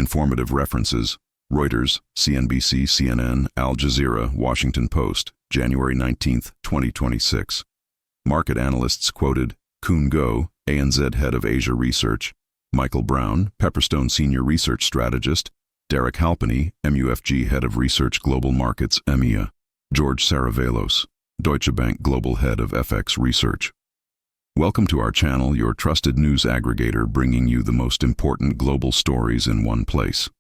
Informative references: Reuters, CNBC, CNN, Al Jazeera, Washington Post, January 19, 2026. Market analysts quoted: Koen Go, ANZ Head of Asia Research; Michael Brown, Pepperstone Senior Research Strategist; Derek Halpenny, MUFG Head of Research Global Markets, EMEA; George Saravelos, Deutsche Bank Global Head of FX Research. Welcome to our channel, your trusted news aggregator, bringing you the most important global stories in one place.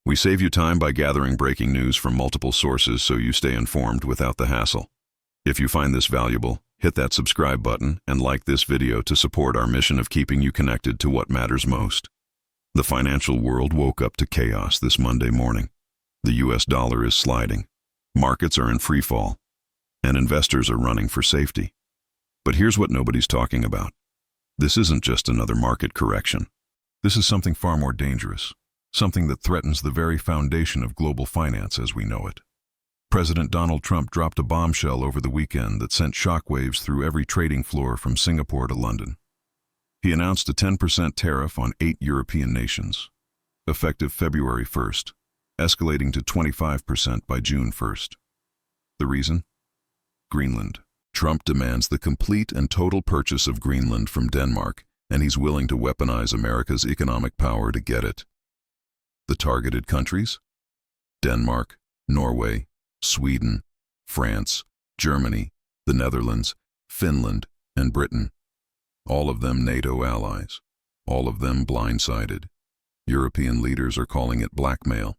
We save you time by gathering breaking news from multiple sources so you stay informed without the hassle. If you find this valuable, hit that subscribe button and like this video to support our mission of keeping you connected to what matters most. The financial world woke up to chaos this Monday morning. The US dollar is sliding, markets are in free fall, and investors are running for safety. But here's what nobody's talking about. This isn't just another market correction. This is something far more dangerous, something that threatens the very foundation of global finance as we know it. President Donald Trump dropped a bombshell over the weekend that sent shockwaves through every trading floor from Singapore to London. He announced a 10% tariff on 8 European nations, effective February 1st, escalating to 25% by June 1st. The reason? Greenland. Trump demands the complete and total purchase of Greenland from Denmark, and he's willing to weaponize America's economic power to get it. The targeted countries? Denmark, Norway, Sweden, France, Germany, the Netherlands, Finland, and Britain. All of them NATO allies. All of them blindsided. European leaders are calling it blackmail.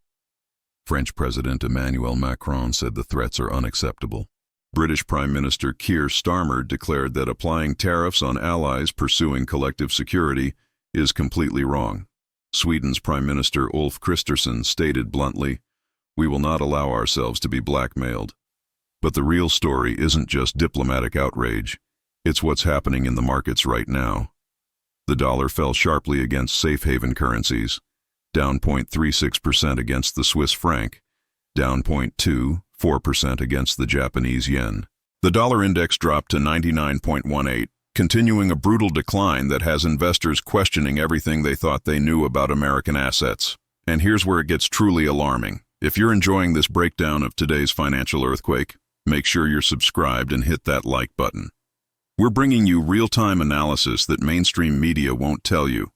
French President Emmanuel Macron said the threats are unacceptable. British Prime Minister Keir Starmer declared that applying tariffs on allies pursuing collective security is completely wrong. Sweden's Prime Minister Ulf Kristersson stated bluntly, "We will not allow ourselves to be blackmailed." But the real story isn't just diplomatic outrage, it's what's happening in the markets right now. The dollar fell sharply against safe haven currencies, down 0.36% against the Swiss franc, down 0.24% against the Japanese yen. The dollar index dropped to 99.18, continuing a brutal decline that has investors questioning everything they thought they knew about American assets. And here's where it gets truly alarming. If you're enjoying this breakdown of today's financial earthquake, make sure you're subscribed and hit that like button. We're bringing you real-time analysis that mainstream media won't tell you.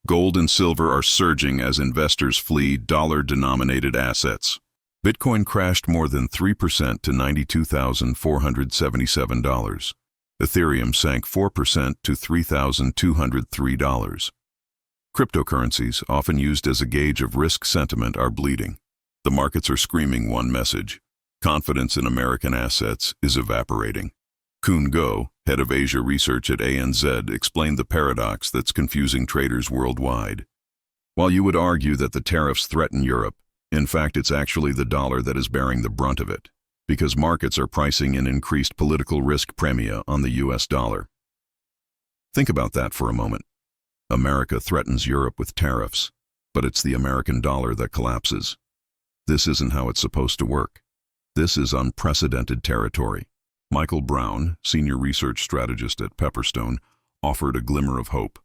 Gold and silver are surging as investors flee dollar-denominated assets. Bitcoin crashed more than 3% to $92,477. Ethereum sank 4% to $3,203. Cryptocurrencies, often used as a gauge of risk sentiment, are bleeding. The markets are screaming one message: confidence in American assets is evaporating. Koen Go, Head of Asia Research at ANZ, explained the paradox that's confusing traders worldwide. While you would argue that the tariffs threaten Europe, in fact, it's actually the dollar that is bearing the brunt of it, because markets are pricing in increased political risk premia on the US dollar. Think about that for a moment. America threatens Europe with tariffs, but it's the American dollar that collapses. This isn't how it's supposed to work. This is unprecedented territory. Michael Brown, Senior Research Strategist at Pepperstone, offered a glimmer of hope,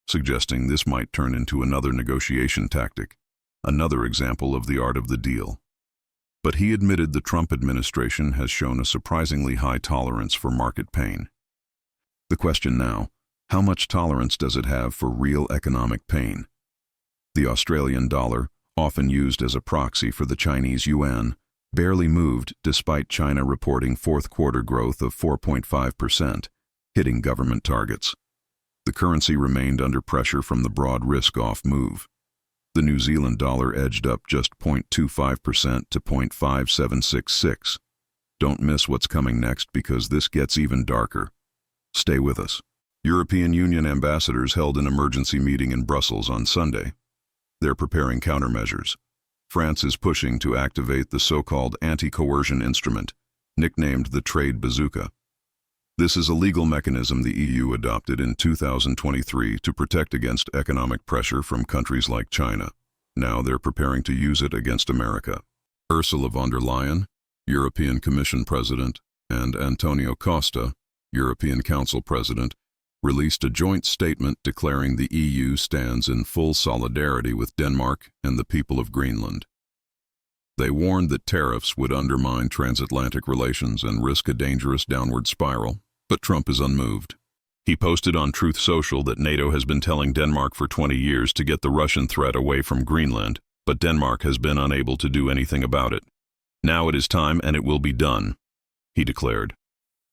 suggesting this might turn into another negotiation tactic, another example of the art of the deal. But he admitted the Trump administration has shown a surprisingly high tolerance for market pain. The question now: how much tolerance does it have for real economic pain? The Australian dollar, often used as a proxy for the Chinese yuan, barely moved despite China reporting fourth-quarter growth of 4.5%, hitting government targets. The currency remained under pressure from the broad risk-off move. The New Zealand dollar edged up just 0.25% to 0.5766. Don't miss what's coming next, because this gets even darker. Stay with us. European Union ambassadors held an emergency meeting in Brussels on Sunday. They're preparing countermeasures. France is pushing to activate the so-called anti-coercion instrument, nicknamed the trade bazooka. This is a legal mechanism the EU adopted in 2023 to protect against economic pressure from countries like China. Now they're preparing to use it against America. Ursula von der Leyen, European Commission President, and Antonio Costa, European Council President, released a joint statement declaring the EU stands in full solidarity with Denmark and the people of Greenland. They warned that tariffs would undermine transatlantic relations and risk a dangerous downward spiral, but Trump is unmoved. He posted on Truth Social that NATO has been telling Denmark for 20 years to get the Russian threat away from Greenland, but Denmark has been unable to do anything about it. Now it is time and it will be done, he declared.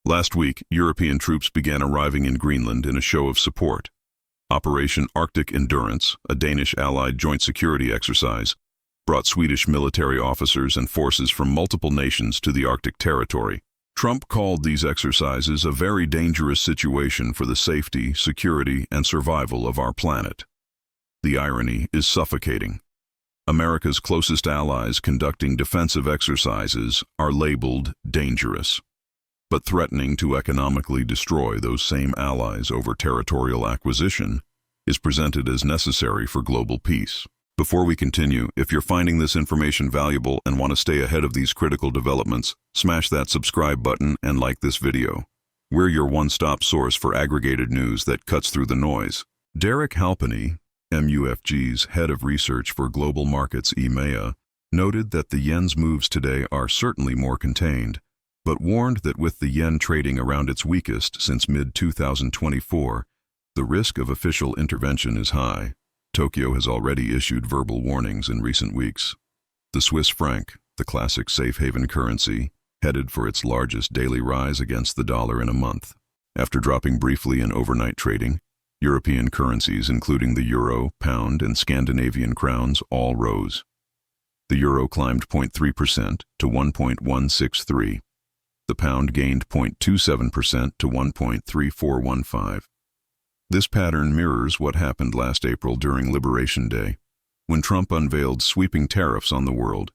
Last week, European troops began arriving in Greenland in a show of support. Operation Arctic Endurance, a Danish allied joint security exercise, brought Swedish military officers and forces from multiple nations to the Arctic territory. Trump called these exercises a very dangerous situation for the safety, security, and survival of our planet. The irony is suffocating. America's closest allies conducting defensive exercises are labeled dangerous, but threatening to economically destroy those same allies over territorial acquisition is presented as necessary for global peace. Before we continue, if you're finding this information valuable and want to stay ahead of these critical developments, smash that subscribe button and like this video. We're your one-stop source for aggregated news that cuts through the noise. Derek Halpenny, MUFG's head of research for global markets EMEA, noted that the yen's moves today are certainly more contained, but warned that with the yen trading around its weakest since mid-2024, the risk of official intervention is high. Tokyo has already issued verbal warnings in recent weeks. The Swiss franc, the classic safe haven currency, headed for its largest daily rise against the dollar in a month. After dropping briefly in overnight trading, European currencies including the euro, pound, and Scandinavian crowns all rose. The euro climbed 0.3% to 1.163. The pound gained 0.27% to 1.3415. This pattern mirrors what happened last April during Liberation Day, when Trump unveiled sweeping tariffs on the world,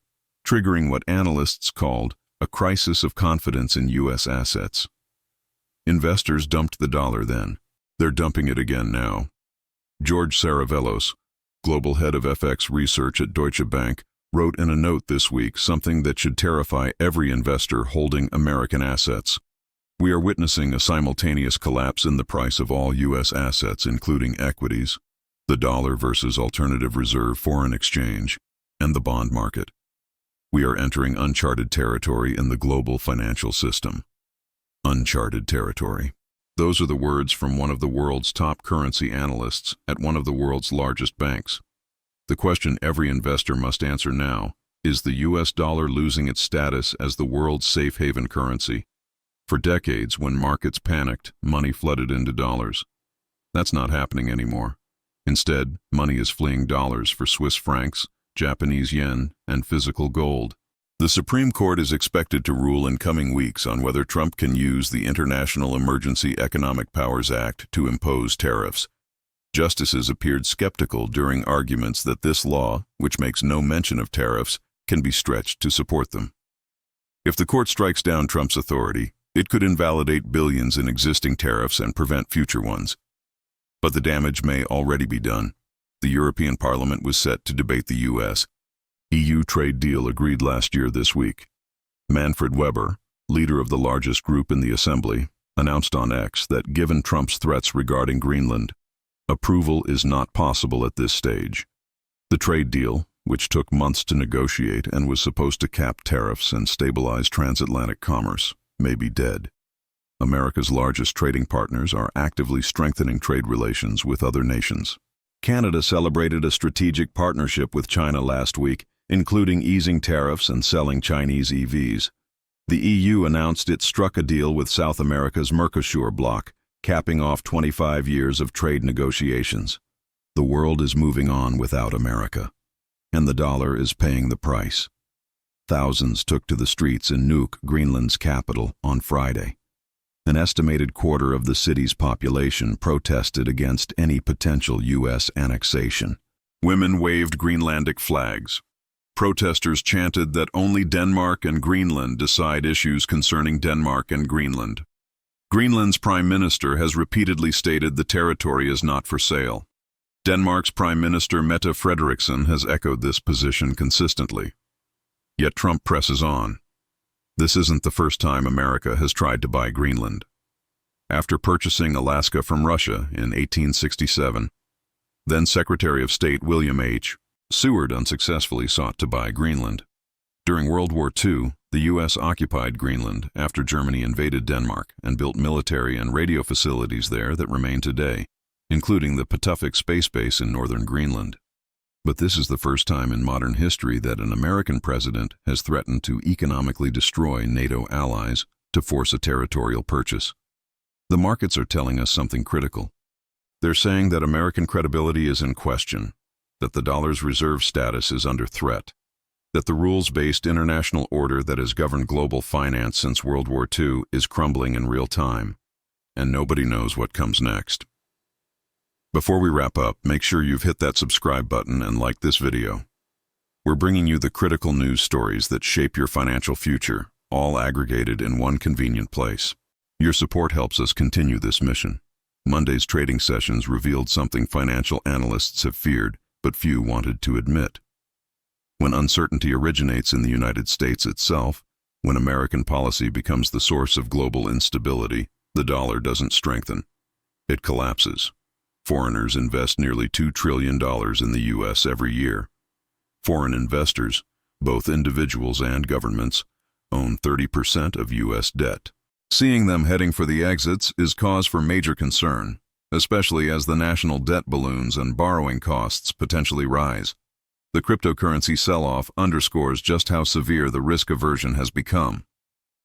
triggering what analysts called a crisis of confidence in U.S. assets. Investors dumped the dollar then. They're dumping it again now. George Saravelos, global head of FX research at Deutsche Bank, wrote in a note this week something that should terrify every investor holding American assets. We are witnessing a simultaneous collapse in the price of all U.S. assets, including equities, the dollar versus alternative reserve foreign exchange, and the bond market. We are entering uncharted territory in the global financial system. Uncharted territory. Those are the words from one of the world's top currency analysts at one of the world's largest banks. The question every investor must answer now is the U.S. dollar losing its status as the world's safe haven currency? For decades, when markets panicked, money flooded into dollars. That's not happening anymore. Instead, money is fleeing dollars for Swiss francs, Japanese yen, and physical gold. The Supreme Court is expected to rule in coming weeks on whether Trump can use the International Emergency Economic Powers Act to impose tariffs. Justices appeared skeptical during arguments that this law, which makes no mention of tariffs, can be stretched to support them. If the court strikes down Trump's authority, it could invalidate billions in existing tariffs and prevent future ones. But the damage may already be done. The European Parliament was set to debate the U.S. EU trade deal agreed last year this week. Manfred Weber, leader of the largest group in the Assembly, announced on X that given Trump's threats regarding Greenland, approval is not possible at this stage. The trade deal, which took months to negotiate and was supposed to cap tariffs and stabilize transatlantic commerce, may be dead. America's largest trading partners are actively strengthening trade relations with other nations. Canada celebrated a strategic partnership with China last week, including easing tariffs and selling Chinese EVs. The EU announced it struck a deal with South America's Mercosur bloc, capping off 25 years of trade negotiations. The world is moving on without America, and the dollar is paying the price. Thousands took to the streets in Nuuk, Greenland's capital, on Friday. An estimated quarter of the city's population protested against any potential U.S. annexation. Women waved Greenlandic flags. Protesters chanted that only Denmark and Greenland decide issues concerning Denmark and Greenland. Greenland's prime minister has repeatedly stated the territory is not for sale. Denmark's Prime Minister Mette Frederiksen has echoed this position consistently. Yet Trump presses on. This isn't the first time America has tried to buy Greenland. after purchasing Alaska from Russia in 1867. Then Secretary of State William H. Seward unsuccessfully sought to buy Greenland. During World War II, the U.S. occupied Greenland after Germany invaded Denmark and built military and radio facilities there that remain today, including the Patuxent Space Base in northern Greenland. But this is the first time in modern history that an American president has threatened to economically destroy NATO allies to force a territorial purchase. The markets are telling us something critical. They're saying that American credibility is in question, that the dollar's reserve status is under threat, that the rules-based international order that has governed global finance since World War II is crumbling in real time, and nobody knows what comes next. Before we wrap up, make sure you've hit that subscribe button and like this video. We're bringing you the critical news stories that shape your financial future, all aggregated in one convenient place. Your support helps us continue this mission. Monday's trading sessions revealed something financial analysts have feared, but few wanted to admit. When uncertainty originates in the United States itself, when American policy becomes the source of global instability, the dollar doesn't strengthen. It collapses. Foreigners invest nearly $2 trillion in the U.S. every year. Foreign investors, both individuals and governments, own 30% of U.S. debt. Seeing them heading for the exits is cause for major concern, especially as the national debt balloons and borrowing costs potentially rise. The cryptocurrency sell-off underscores just how severe the risk aversion has become.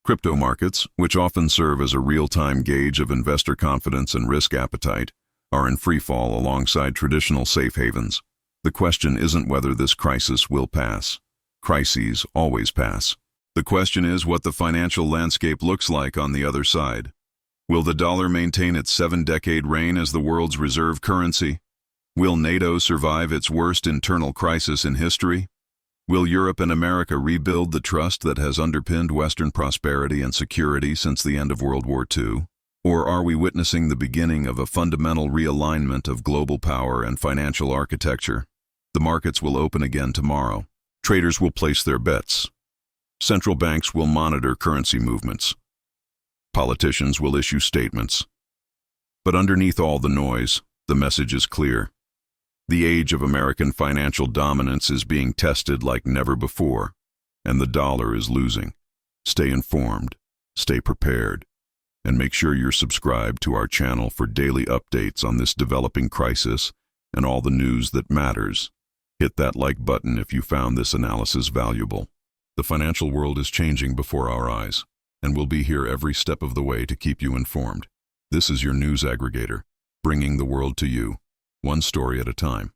Crypto markets, which often serve as a real-time gauge of investor confidence and risk appetite, are in free fall alongside traditional safe havens. The question isn't whether this crisis will pass. Crises always pass. The question is what the financial landscape looks like on the other side. Will the dollar maintain its 7-decade reign as the world's reserve currency? Will NATO survive its worst internal crisis in history? Will Europe and America rebuild the trust that has underpinned Western prosperity and security since the end of World War II? Or are we witnessing the beginning of a fundamental realignment of global power and financial architecture? The markets will open again tomorrow. Traders will place their bets. Central banks will monitor currency movements. Politicians will issue statements. But underneath all the noise, the message is clear. The age of American financial dominance is being tested like never before, and the dollar is losing. Stay informed, stay prepared, and make sure you're subscribed to our channel for daily updates on this developing crisis and all the news that matters. Hit that like button if you found this analysis valuable. The financial world is changing before our eyes, and we'll be here every step of the way to keep you informed. This is your news aggregator, bringing the world to you, one story at a time.